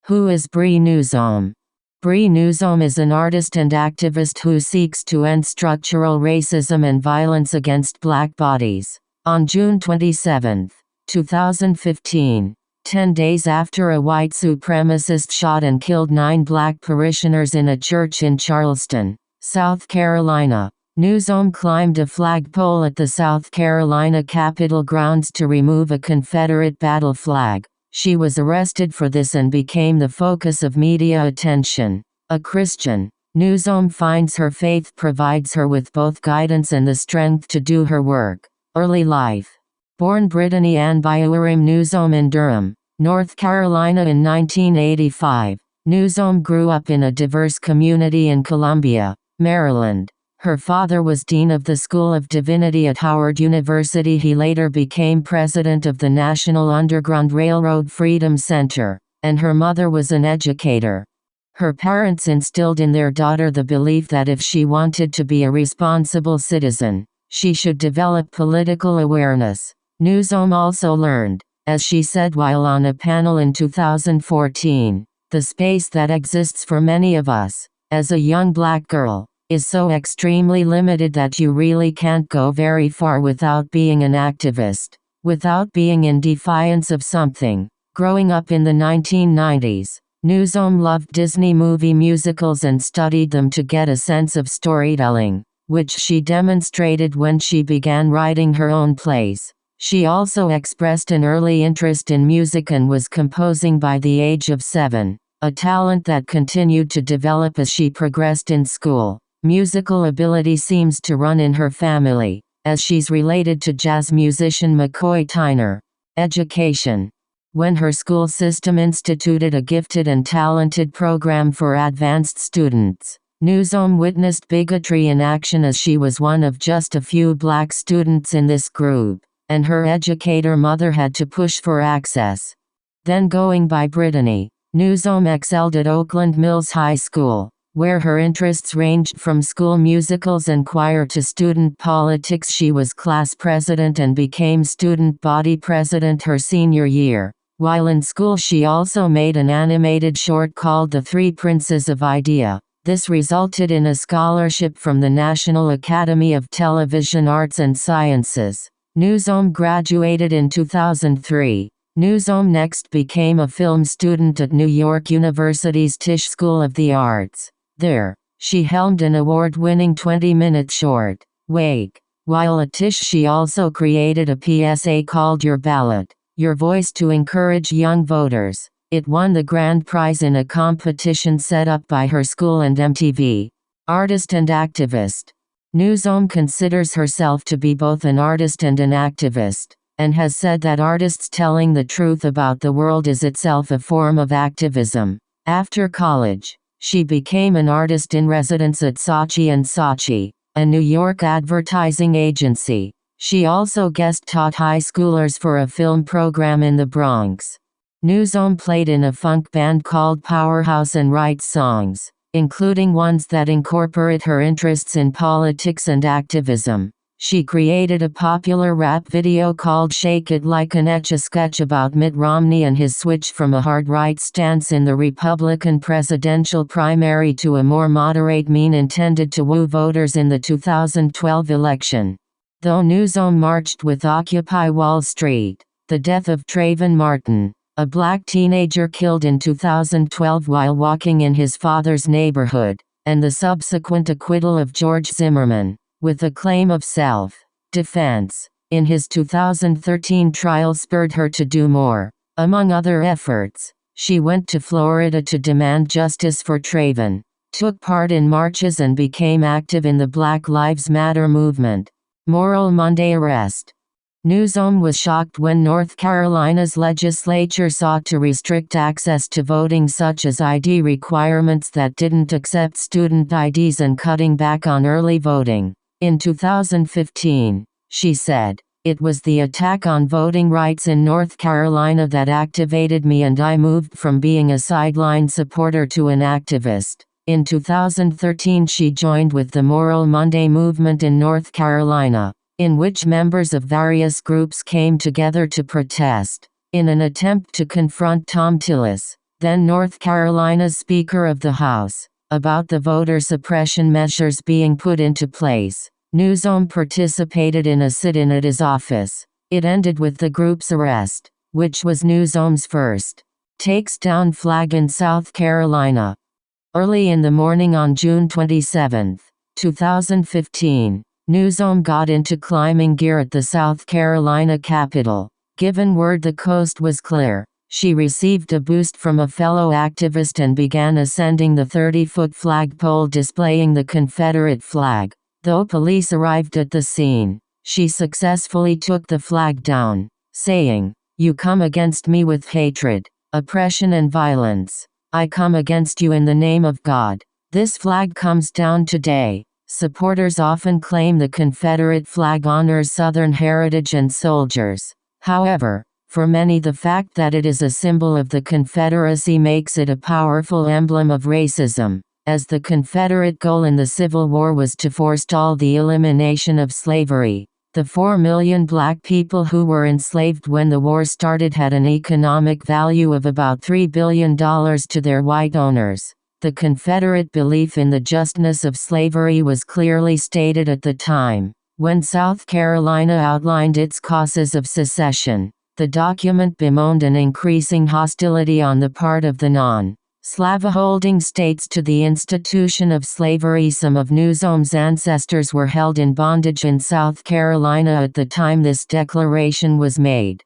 Who is Bree Newsome? Bree Newsome is an artist and activist who seeks to end structural racism and violence against Black bodies. On June 27, 2015, 10 days after a white supremacist shot and killed 9 Black parishioners in a church in Charleston, South Carolina, Newsome climbed a flagpole at the South Carolina Capitol grounds to remove a Confederate battle flag. She was arrested for this and became the focus of media attention. A Christian, Newsome finds her faith provides her with both guidance and the strength to do her work. Early life. Born Brittany Ann Biurim Newsome in Durham, North Carolina in 1985, Newsome grew up in a diverse community in Columbia, Maryland. Her father was dean of the School of Divinity at Howard University. He later became president of the National Underground Railroad Freedom Center, and her mother was an educator. Her parents instilled in their daughter the belief that if she wanted to be a responsible citizen, she should develop political awareness. Newsome also learned, as she said while on a panel in 2014, the space that exists for many of us, as a young Black girl, is so extremely limited that you really can't go very far without being an activist, without being in defiance of something. Growing up in the 1990s, Newsome loved Disney movie musicals and studied them to get a sense of storytelling, which she demonstrated when she began writing her own plays. She also expressed an early interest in music and was composing by the age of 7, a talent that continued to develop as she progressed in school. Musical ability seems to run in her family, as she's related to jazz musician McCoy Tyner. Education. When her school system instituted a gifted and talented program for advanced students, Newsome witnessed bigotry in action as she was one of just a few Black students in this group, and her educator mother had to push for access. Then going by Brittany, Newsome excelled at Oakland Mills High School, where her interests ranged from school musicals and choir to student politics. She was class president and became student body president her senior year. While in school she also made an animated short called The Three Princes of Idea. This resulted in a scholarship from the National Academy of Television Arts and Sciences. Newsome graduated in 2003. Newsome next became a film student at New York University's Tisch School of the Arts. There, she helmed an award-winning 20-minute short, Wake. While at Tisch she also created a PSA called Your Ballot, Your Voice to encourage young voters. It won the grand prize in a competition set up by her school and MTV. Artist and activist. Newsome considers herself to be both an artist and an activist, and has said that artists telling the truth about the world is itself a form of activism. After college, she became an artist in residence at Saatchi & Saatchi, a New York advertising agency. She also guest-taught high schoolers for a film program in the Bronx. Newsome played in a funk band called Powerhouse and writes songs, including ones that incorporate her interests in politics and activism. She created a popular rap video called Shake It Like an Etch-a-Sketch about Mitt Romney and his switch from a hard-right stance in the Republican presidential primary to a more moderate mean intended to woo voters in the 2012 election. Though Newsome marched with Occupy Wall Street, the death of Trayvon Martin, a Black teenager killed in 2012 while walking in his father's neighborhood, and the subsequent acquittal of George Zimmerman, with a claim of self-defense, in his 2013 trial spurred her to do more. Among other efforts, she went to Florida to demand justice for Trayvon, took part in marches and became active in the Black Lives Matter movement. Moral Monday arrest. Newsome was shocked when North Carolina's legislature sought to restrict access to voting, such as ID requirements that didn't accept student IDs and cutting back on early voting. In 2015, she said, "It was the attack on voting rights in North Carolina that activated me, and I moved from being a sideline supporter to an activist." In 2013 she joined with the Moral Monday movement in North Carolina, in which members of various groups came together to protest. In an attempt to confront Tom Tillis, then North Carolina's Speaker of the House, about the voter suppression measures being put into place. Newsome participated in a sit-in at his office. It ended with the group's arrest, which was Newsome's first takes down flag in South Carolina. Early in the morning on June 27, 2015, Newsome got into climbing gear at the South Carolina Capitol. Given word the coast was clear, she received a boost from a fellow activist and began ascending the 30-foot flagpole displaying the Confederate flag. Though police arrived at the scene, she successfully took the flag down, saying, "You come against me with hatred, oppression and violence. I come against you in the name of God. This flag comes down today." Supporters often claim the Confederate flag honors Southern heritage and soldiers. However, for many the fact that it is a symbol of the Confederacy makes it a powerful emblem of racism, as the Confederate goal in the Civil War was to forestall the elimination of slavery. The 4 million black people who were enslaved when the war started had an economic value of about $3 billion to their white owners. The Confederate belief in the justness of slavery was clearly stated at the time. When South Carolina outlined its causes of secession, the document bemoaned an increasing hostility on the part of the non-slaveholding states to the institution of slavery. Some of Newsome's ancestors were held in bondage in South Carolina at the time this declaration was made.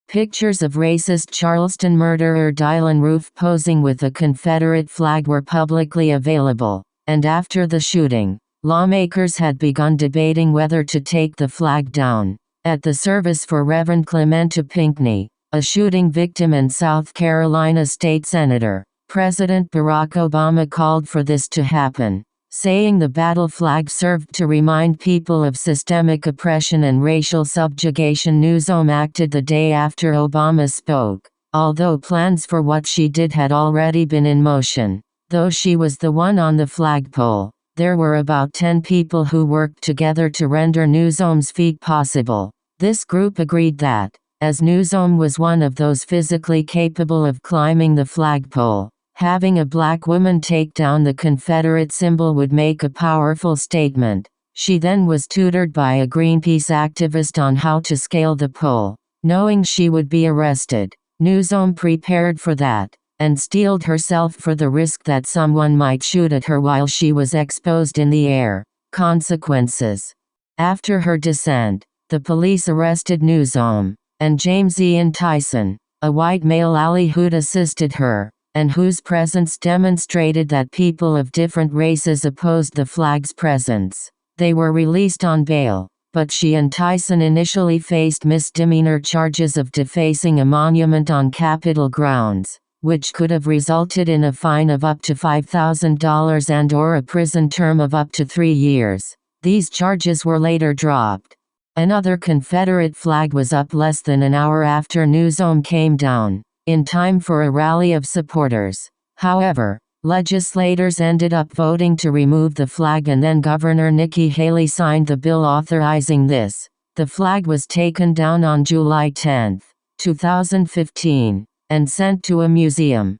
Pictures of racist Charleston murderer Dylan Roof posing with a Confederate flag were publicly available, and after the shooting, lawmakers had begun debating whether to take the flag down. At the service for Reverend Clementa Pinckney, a shooting victim and South Carolina state senator, President Barack Obama called for this to happen, saying the battle flag served to remind people of systemic oppression and racial subjugation. Newsome acted the day after Obama spoke, although plans for what she did had already been in motion. Though she was the one on the flagpole, there were about 10 people who worked together to render Newsome's feat possible. This group agreed that, as Newsome was one of those physically capable of climbing the flagpole, having a black woman take down the Confederate symbol would make a powerful statement. She then was tutored by a Greenpeace activist on how to scale the pole. Knowing she would be arrested, Newsome prepared for that, and steeled herself for the risk that someone might shoot at her while she was exposed in the air. Consequences. After her descent, the police arrested Newsome, and James Ian Tyson, a white male ally who'd assisted her, and whose presence demonstrated that people of different races opposed the flag's presence. They were released on bail, but she and Tyson initially faced misdemeanor charges of defacing a monument on Capitol grounds, which could have resulted in a fine of up to $5,000 and/or a prison term of up to 3 years. These charges were later dropped. Another Confederate flag was up less than an hour after Newsome came down, in time for a rally of supporters. However, legislators ended up voting to remove the flag, and then Governor Nikki Haley signed the bill authorizing this. The flag was taken down on July 10, 2015, and sent to a museum.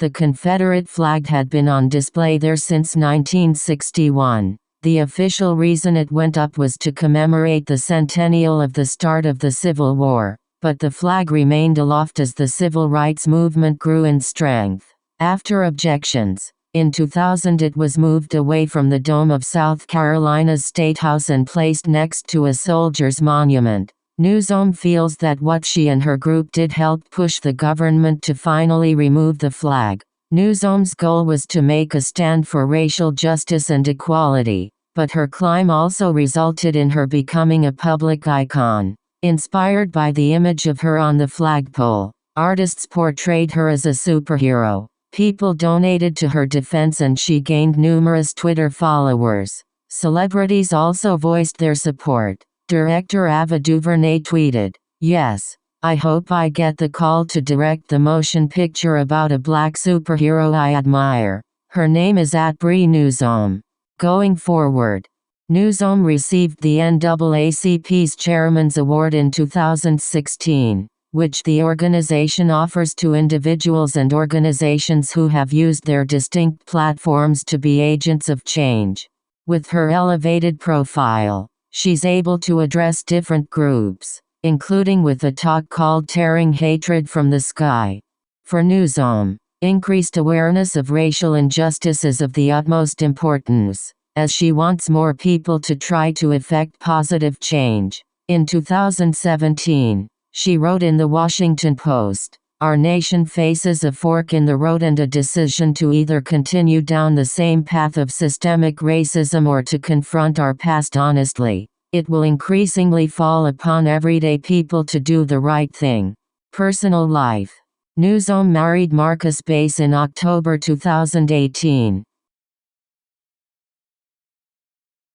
The Confederate flag had been on display there since 1961. The official reason it went up was to commemorate the centennial of the start of the Civil War, but the flag remained aloft as the civil rights movement grew in strength. After objections, in 2000 it was moved away from the dome of South Carolina's State House and placed next to a soldier's monument. Newsome feels that what she and her group did helped push the government to finally remove the flag. Newsome's goal was to make a stand for racial justice and equality, but her climb also resulted in her becoming a public icon. Inspired by the image of her on the flagpole, artists portrayed her as a superhero. People donated to her defense and she gained numerous Twitter followers. Celebrities also voiced their support. Director Ava DuVernay tweeted, "Yes, I hope I get the call to direct the motion picture about a black superhero I admire. Her name is @Bree Newsome." Going forward, Newsome received the NAACP's Chairman's Award in 2016. which the organization offers to individuals and organizations who have used their distinct platforms to be agents of change. With her elevated profile, she's able to address different groups, including with a talk called Tearing Hatred from the Sky. For Newsome, increased awareness of racial injustice is of the utmost importance, as she wants more people to try to effect positive change. In 2017, she wrote in The Washington Post, "Our nation faces a fork in the road and a decision to either continue down the same path of systemic racism or to confront our past honestly. It will increasingly fall upon everyday people to do the right thing." Personal life. Newsome married Marcus Bass in October 2018.